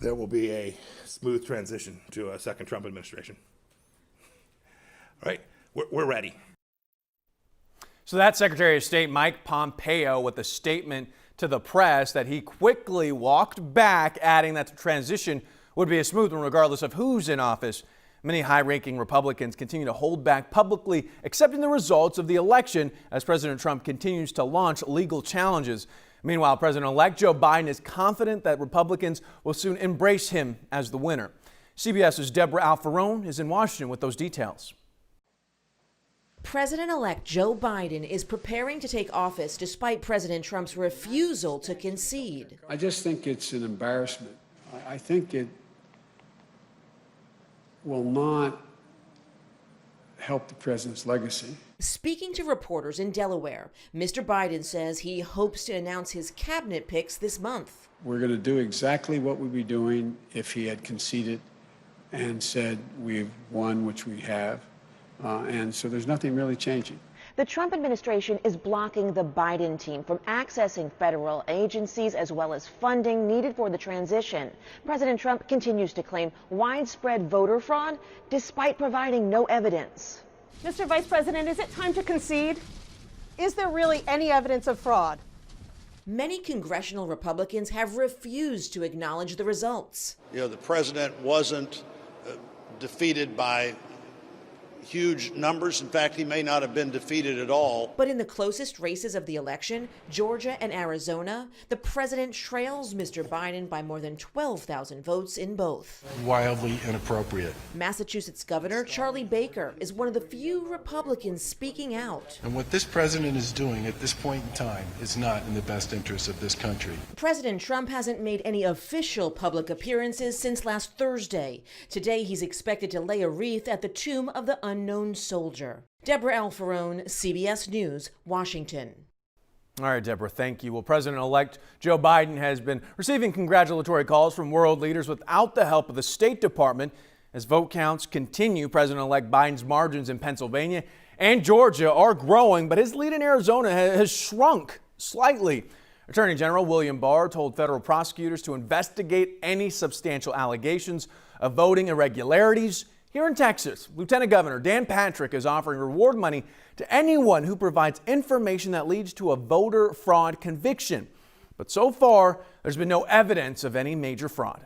there will be a smooth transition to a second Trump administration. All right, we're ready. So that's Secretary of State Mike Pompeo with a statement to the press that he quickly walked back, adding that the transition would be a smooth one regardless of who's in office. Many high-ranking Republicans continue to hold back publicly accepting the results of the election as President Trump continues to launch legal challenges. Meanwhile, President-elect Joe Biden is confident that Republicans will soon embrace him as the winner. CBS's Deborah Alfarone is in Washington with those details. President-elect Joe Biden is preparing to take office despite President Trump's refusal to concede. I just think it's an embarrassment. I think it will not help the president's legacy. Speaking to reporters in Delaware, Mr. Biden says he hopes to announce his cabinet picks this month. We're going to do exactly what we'd be doing if he had conceded and said we've won, which we have. And so there's nothing really changing. The Trump administration is blocking the Biden team from accessing federal agencies as well as funding needed for the transition. President Trump continues to claim widespread voter fraud despite providing no evidence. Mr. Vice President, is it time to concede? Is there really any evidence of fraud? Many congressional Republicans have refused to acknowledge the results. You know, the president wasn't defeated by huge numbers. In fact, he may not have been defeated at all. But in the closest races of the election, Georgia and Arizona, the president trails Mr. Biden by more than 12,000 votes in both. Wildly inappropriate. Massachusetts Governor Charlie Baker is one of the few Republicans speaking out. And what this president is doing at this point in time is not in the best interest of this country. President Trump hasn't made any official public appearances since last Thursday. Today, he's expected to lay a wreath at the tomb of the unknown soldier. Deborah Alfarone, CBS News, Washington. All right, Deborah, thank you. Well, President-elect Joe Biden has been receiving congratulatory calls from world leaders without the help of the State Department. As vote counts continue, President-elect Biden's margins in Pennsylvania and Georgia are growing, but his lead in Arizona has shrunk slightly. Attorney General William Barr told federal prosecutors to investigate any substantial allegations of voting irregularities. Here in Texas, Lieutenant Governor Dan Patrick is offering reward money to anyone who provides information that leads to a voter fraud conviction. But so far, there's been no evidence of any major fraud.